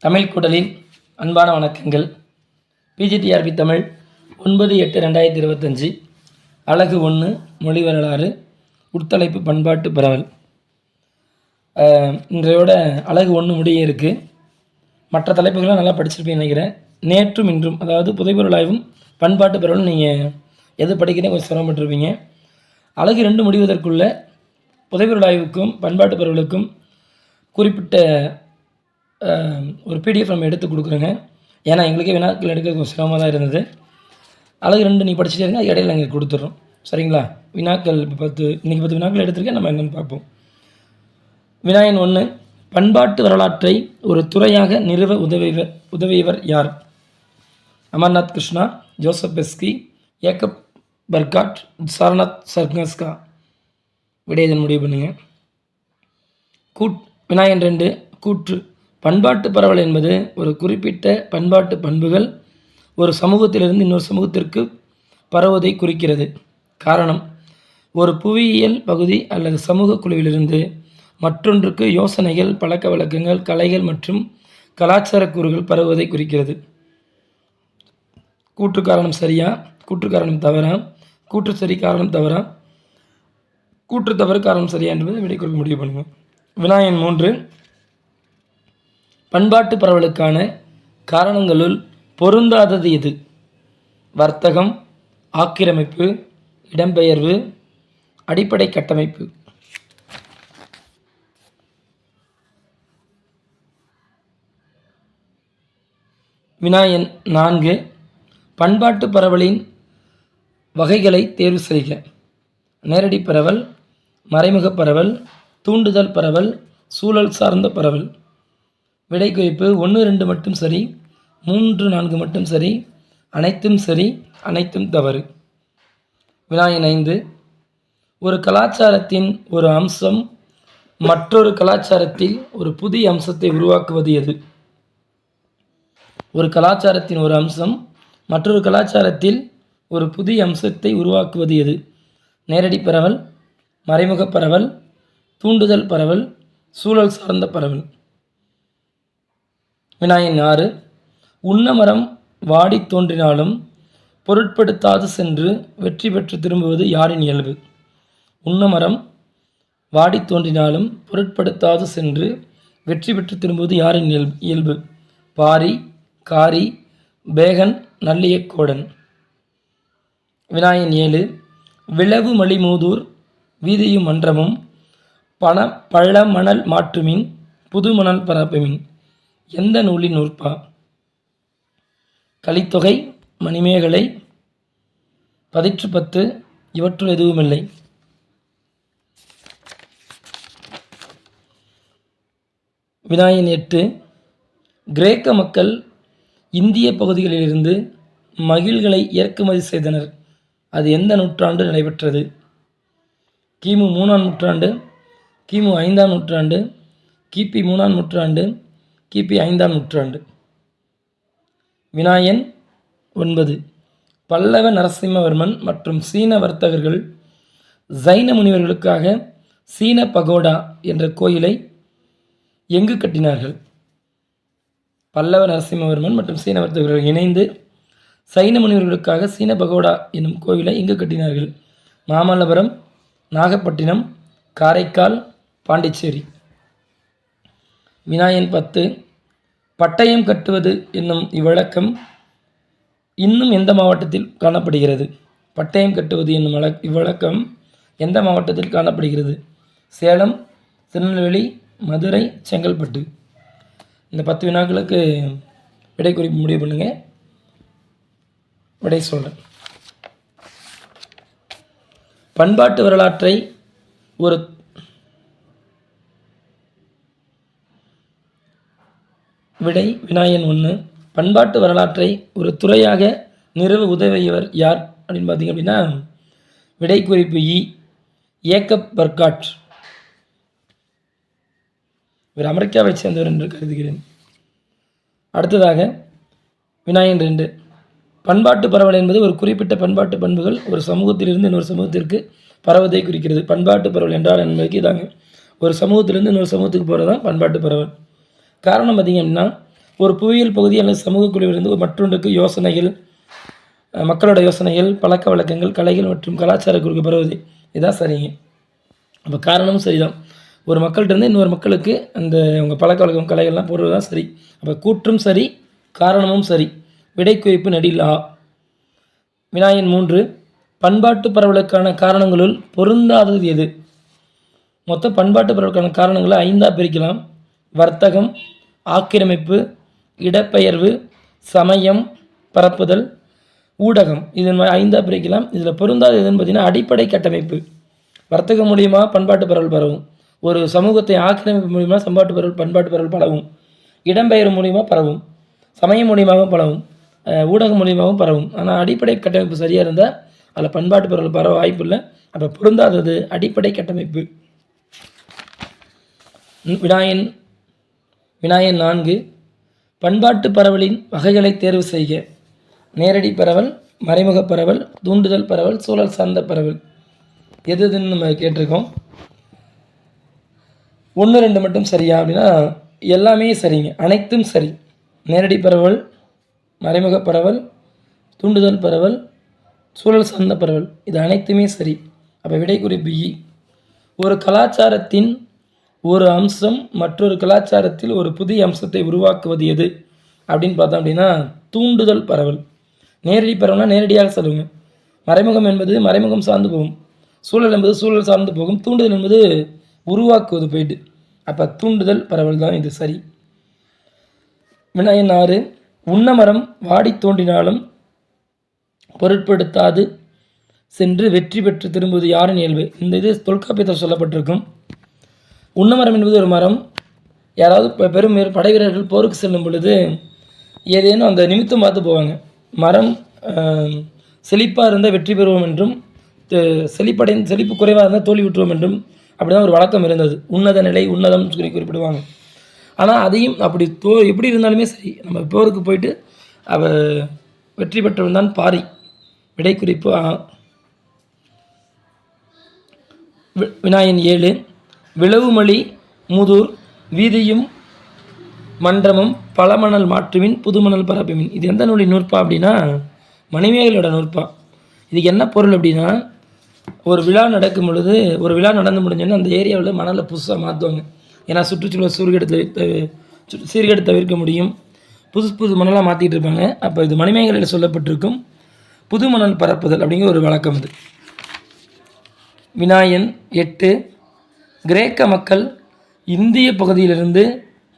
தமிழ் குடலின் அன்பான வணக்கங்கள். பிஜிடிஆர்பி தமிழ் 9/8/2025 அலகு 1 மொழி வரலாறு உட்தலைப்பு பண்பாட்டு பரவல். இன்றையோட அலகு 1 முடிய இருக்குது. மற்ற தலைப்புகள்லாம் நல்லா படிச்சிருப்பீங்கன்னு நினைக்கிறேன். நேற்றும் இன்றும், அதாவது புதைபொருள் ஆய்வும் பண்பாட்டு பரவலும் நீங்கள் எது படிக்கிறீங்க கொஞ்சம் சிரமப்பட்டிருப்பீங்க. அலகு 2 முடிவதற்குள்ள புதைபொருள் ஆய்வுக்கும் பண்பாட்டு பரவலுக்கும் குறிப்பிட்ட ஒரு பிடிஎஃப் நம்ம எடுத்து கொடுக்குறோங்க. ஏன்னா எங்களுக்கே வினாக்கள் எடுக்க கொஞ்சம் சிரமமாக தான் இருந்தது. அலகு 2 நீ படிச்சுட்டே இருங்க, இடையில நாங்கள் கொடுத்துட்றோம். சரிங்களா? வினாக்கள் இப்போ இன்றைக்கி 10 வினாக்கள் எடுத்திருக்கேன். நம்ம என்னென்னு பார்ப்போம். வினாயன் 1, பண்பாட்டு வரலாற்றை ஒரு துறையாக நிறுவ உதவியவர் யார்? அமர்நாத் கிருஷ்ணா, ஜோசப் பெஸ்கி, ஏக்கப் பர்காட், சாரநாத் சர்கஸ்கா. விடையதன் முடிவு பண்ணுங்கள். வினாயன் 2, கூற்று. பண்பாட்டு பரவல் என்பது ஒரு குறிப்பிட்ட பண்பாட்டு பண்புகள் ஒரு சமூகத்திலிருந்து இன்னொரு சமூகத்திற்கு பரவுவதை குறிக்கிறது. காரணம், ஒரு புவியியல் பகுதி அல்லது சமூக குழுவிலிருந்து மற்றொன்றுக்கு யோசனைகள், பழக்க வழக்கங்கள், கலைகள் மற்றும் கலாச்சார கூறுகள் பரவுவதை குறிக்கிறது. கூற்று காரணம் சரியா? கூற்று காரணம் தவறா? கூற்று சரி காரணம் தவறா? கூற்று தவறு காரணம் சரியா என்பதை விடை கொடுக்க முடிவு பண்ணுங்கள். வினாயன் 3, பண்பாட்டு பரவலுக்கான காரணங்களுள் பொருந்தாதது எது? வர்த்தகம், ஆக்கிரமிப்பு, இடம்பெயர்வு, அடிப்படை கட்டமைப்பு. வினாயன் 4, பண்பாட்டு பரவலின் வகைகளை தேர்வு செய்க. நேரடி பரவல், மறைமுக பரவல், தூண்டுதல் பரவல், சூழல் சார்ந்த பரவல். விடை குறிப்பு: 1, 2 மட்டும் சரி, 3, 4 மட்டும் சரி, அனைத்தும் சரி, அனைத்தும் தவறு. வினாயன் 5, ஒரு கலாச்சாரத்தின் ஒரு அம்சம் மற்றொரு கலாச்சாரத்தில் ஒரு புதிய அம்சத்தை உருவாக்குவது எது? ஒரு கலாச்சாரத்தின் ஒரு அம்சம் மற்றொரு கலாச்சாரத்தில் ஒரு புதிய அம்சத்தை உருவாக்குவது எது? நேரடி பரவல், மறைமுக பரவல், தூண்டுதல் பரவல், சூழல் சார்ந்த பரவல். வினாயன் 6, உண்ணமரம் வாடி தோன்றினாலும் பொருட்படுத்தாது சென்று வெற்றி பெற்று திரும்புவது யாரின் இயல்பு? உண்ணமரம் வாடி தோன்றினாலும் பொருட்படுத்தாது சென்று வெற்றி பெற்று திரும்புவது யாரின் இயல்பு? பாரி, காரி, பேகன், நல்லியக்கோடன். வினாயன் 7, விளவு மலிமூதூர் வீதியும் மன்றமும் பழ மணல் மாற்றுமின் புது மணல் பரப்புமின். எந்த நூலின் நூற்பா? கலித்தொகை, மணிமேகலை, 10 இவற்றுள் எதுவுமில்லை. வினாயன் 8, கிரேக்க மக்கள் இந்திய பகுதிகளிலிருந்து மகிழ்களை இறக்குமதி செய்தனர். அது எந்த நூற்றாண்டு நடைபெற்றது? கிமு 3ஆம் நூற்றாண்டு, கிமு 5ஆம் நூற்றாண்டு, கிபி 3ஆம் நூற்றாண்டு, கிபி 5ஆம் நூற்றாண்டு. வினாயன் 9, பல்லவ நரசிம்மவர்மன் மற்றும் சீன வர்த்தகர்கள் ஜைன முனிவர்களுக்காக சீன பகோடா என்ற கோயிலை எங்கு கட்டினார்கள்? பல்லவ நரசிம்மவர்மன் மற்றும் சீன வர்த்தகர்கள் இணைந்து சைன முனிவர்களுக்காக சீன பகோடா என்னும் கோவிலை எங்கு கட்டினார்கள்? மாமல்லபுரம், நாகப்பட்டினம், காரைக்கால், பாண்டிச்சேரி. வினாயன் 10, பட்டயம் கட்டுவது என்னும் இவ்வழக்கம் இன்னும் எந்த மாவட்டத்தில் காணப்படுகிறது? பட்டயம் கட்டுவது என்னும் இவ்வழக்கம் எந்த மாவட்டத்தில் காணப்படுகிறது? சேலம், திருநெல்வேலி, மதுரை, செங்கல்பட்டு. இந்த 10 வினாக்களுக்கு விடை குறிப்பு முடிவு பண்ணுங்கள். விடை சொல்கிறேன். பண்பாட்டு வரலாற்றை ஒரு விடை. வினாயன் 1, பண்பாட்டு வரலாற்றை ஒரு துறையாக நிறுவ உதவியவர் யார் அப்படின்னு பார்த்தீங்க அப்படின்னா விடை குறிப்பு ஏக்கப் பர்காட். இவர் அமெரிக்காவை சேர்ந்தவர் என்று கருதுகிறேன். அடுத்ததாக வினாயன் 2, பண்பாட்டு பரவல் என்பது ஒரு குறிப்பிட்ட பண்பாட்டு பண்புகள் ஒரு சமூகத்திலிருந்து இன்னொரு சமூகத்திற்கு பரவதை குறிக்கிறது. பண்பாட்டு பரவல் என்றால் என்பதுக்கு இதாங்க, ஒரு சமூகத்திலிருந்து இன்னொரு சமூகத்துக்கு போகிறது தான் பண்பாட்டு பரவல். காரணம் பார்த்திங்க அப்படின்னா ஒரு புவியியல் பகுதி அல்லது சமூக குழுவிலிருந்து மற்றொன்றுக்கு யோசனைகள், மக்களோட யோசனைகள், பழக்க வழக்கங்கள், கலைகள் மற்றும் கலாச்சார குறுக்கு பரவுது. இதுதான் சரிங்க. அப்போ காரணமும் சரிதான். ஒரு மக்கள்கிட்டருந்து இன்னொரு மக்களுக்கு அந்த அவங்க பழக்க வழக்கம், கலைகள்லாம் போடுறது தான் சரி. அப்போ கூற்றும் சரி, காரணமும் சரி. விடைக்குறிப்பு நெடில் ஆ. வினாயன் 3. பண்பாட்டு பரவலுக்கான காரணங்களுள் பொருந்தாதது எது? மொத்தம் பண்பாட்டு பரவலுக்கான காரணங்களை 5ஆக பிரிக்கலாம். வர்த்தகம், ஆக்கிரமிப்பு, இடப்பெயர்வு, சமயம் பரப்புதல், ஊடகம். இது 5ஆக பிரிக்கலாம். இதில் பொருந்தாது எதுன்னு பார்த்தீங்கன்னா அடிப்படை கட்டமைப்பு. வர்த்தகம் மூலிமா பண்பாட்டு பரவல் பரவும். ஒரு சமூகத்தை ஆக்கிரமிப்பு மூலிமா பண்பாட்டு பரவல் பரவும். இடம்பெயர்வு மூலிமா பரவும். சமயம் மூலியமாகவும் பரவும். ஊடகம் மூலியமாகவும் பரவும். ஆனால் அடிப்படை கட்டமைப்பு சரியாக இருந்தால் அதில் பண்பாட்டு பரவல் பரவ வாய்ப்பு இல்லை. அப்போ பொருந்தாதது அடிப்படை கட்டமைப்பு. வினாயன் 4. பண்பாட்டு பரவலின் வகைகளை தேர்வு செய்க. நேரடி பரவல், மறைமுக பரவல், தூண்டுதல் பரவல், சூழல் சார்ந்த பரவல். எதுன்னு நம்ம கேட்டிருக்கோம். 1, 2 மட்டும் சரியா அப்படின்னா எல்லாமே சரிங்க. அனைத்தும் சரி. நேரடி பரவல், மறைமுக பரவல், தூண்டுதல் பரவல், சூழல் சார்ந்த பரவல், இது அனைத்துமே சரி. அப்போ விடை குறிப்பு இ. ஒரு கலாச்சாரத்தின் ஒரு அம்சம் மற்றொரு கலாச்சாரத்தில் ஒரு புதிய அம்சத்தை உருவாக்குவது எது அப்படின்னு பார்த்தோம் அப்படின்னா தூண்டுதல் பரவல். நேரடி பரவல்னா நேரடியாக சொல்லுங்க. மறைமுகம் என்பது மறைமுகம் சார்ந்து போகும். சூழல் என்பது சூழல் சார்ந்து போகும். தூண்டுதல் என்பது உருவாக்குவது போயிட்டு. அப்போ தூண்டுதல் பரவல் தான் இது சரி. வினாயன் 6. உண்ணமரம் வாடி தோன்றினாலும் பொருட்படுத்தாது சென்று வெற்றி பெற்று திரும்புவது யாரின் இயல்பு? இந்த இது தொல்காப்பியத்தில் சொல்லப்பட்டிருக்கும். உண்ணமரம் என்பது ஒரு மரம். யாராவது பெரும் படை வீரர்கள் போருக்கு செல்லும் பொழுது ஏதேனும் அந்த நிமித்தம் பார்த்து போவாங்க. மரம் செழிப்பாக இருந்தால் வெற்றி பெறுவோம் என்றும், செழிப்பு குறைவாக இருந்தால் தோல்வி விட்டுருவோம் என்றும் அப்படி தான் ஒரு வழக்கம் இருந்தது. உன்னத நிலை, உன்னதம் சொல்லி குறிப்பிடுவாங்க. ஆனால் அதையும் அப்படி எப்படி இருந்தாலுமே சரி, நம்ம போருக்கு போயிட்டு வெற்றி பெற்றவன் தான் பாரி. விடைக்குறிப்பு ஆ. வினாயன் 7. விளவுமொழி மூதூர் வீதியும் மன்றமும் பழமணல் மாற்றுமின் புதுமணல் பரப்புமின். இது எந்த நூலின் நூற்பா அப்படின்னா மணிமேகலையோட நூற்பா. இதுக்கு என்ன பொருள் அப்படின்னா, ஒரு விழா நடக்கும் பொழுது, ஒரு விழா நடந்து முடிஞ்சோன்னா அந்த ஏரியாவில் மணலை புதுசாக மாற்றுவாங்க. ஏன்னா சுற்றுச்சூழல் சீர்கேடு தவிர்க்க முடியும். புது மணலாக மாற்றிட்டு இருப்பாங்க. அப்போ இது மணிமேகலையில் சொல்லப்பட்டிருக்கும் புது மணல் பரப்புதல் அப்படிங்கிற ஒரு வழக்கம் இது. வினாயன் 8. கிரேக்க மக்கள் இந்திய பகுதியிலிருந்து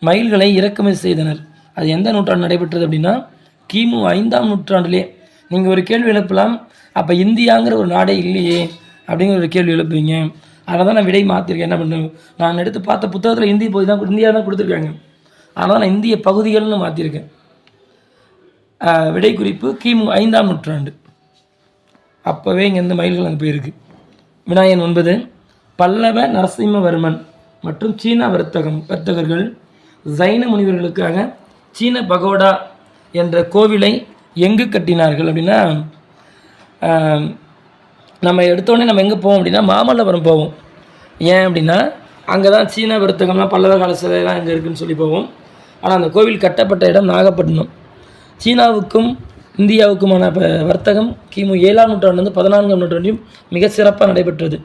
மயில்களை இறக்குமதி செய்தனர். அது எந்த நூற்றாண்டு நடைபெற்றது அப்படின்னா கிமு 5ஆம் நூற்றாண்டிலே. நீங்கள் ஒரு கேள்வி எழுப்பலாம், அப்போ இந்தியாங்கிற ஒரு நாடே இல்லையே அப்படிங்கிற ஒரு கேள்வி எழுப்புவீங்க. அதனால் தான் நான் விடை மாற்றிருக்கேன். என்ன பண்ணுவேன், நான் எடுத்து பார்த்த புத்தகத்தில் இந்திய பகுதி தான், இந்தியா தான் கொடுத்துருக்காங்க. ஆனால் நான் இந்திய பகுதிகள்னு மாற்றிருக்கேன். விடை குறிப்பு கிமு 5ஆம் நூற்றாண்டு. அப்போவே இங்கேருந்து மயில்கள் அங்கே போயிருக்கு. வினாயன் 9. பல்லவ நரசிம்மவர்மன் மற்றும் சீன வர்த்தகர்கள் ஜைன முனிவர்களுக்காக சீன பகோடா என்ற கோவிலை எங்கு கட்டினார்கள் அப்படின்னா, நம்ம எடுத்தோடனே நம்ம எங்கே போவோம் அப்படின்னா மாமல்லபுரம் போவோம். ஏன் அப்படின்னா அங்கே தான் சீன வர்த்தகம்லாம் பல்லவ கால சிலையெல்லாம் எங்கே இருக்குதுன்னு சொல்லி போவோம். ஆனால் அந்த கோவில் கட்டப்பட்ட இடம் நாகப்பட்டினம். சீனாவுக்கும் இந்தியாவுக்குமான வர்த்தகம் கிமு 7ஆம் நூற்றாண்டுலேருந்து 14ஆம் நூற்றாண்டையும் மிக சிறப்பாக நடைபெற்றது.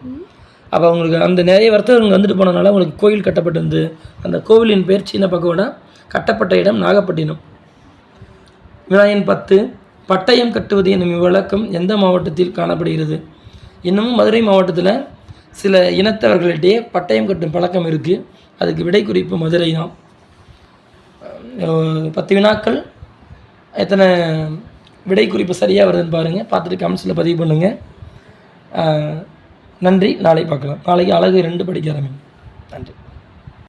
அப்போ அவங்களுக்கு அந்த நிறைய வர்த்தகர்கள் வந்துட்டு போனதுனால அவங்களுக்கு கோவில் கட்டப்பட்டிருந்து. அந்த கோவிலின் பேர் சீன பகோடா. கட்டப்பட்ட இடம் நாகப்பட்டினம். வினாயன் 10. பட்டயம் கட்டுவது என்னும் இவ்வழக்கம் எந்த மாவட்டத்தில் காணப்படுகிறது? இன்னமும் மதுரை மாவட்டத்தில் சில இனத்தவர்களிடையே பட்டயம் கட்டும் பழக்கம் இருக்குது. அதுக்கு விடை குறிப்பு மதுரை தான். 10 வினாக்கள். எத்தனை விடை குறிப்பு சரியாக வருதுன்னு பாருங்கள். பார்த்துட்டு கமெண்ட்ஸில் பதிவு பண்ணுங்கள். நன்றி. நாளை பார்க்கலாம். நாளைக்கு அழகு 2 படிக்க ஆரம்பிங்க. நன்றி.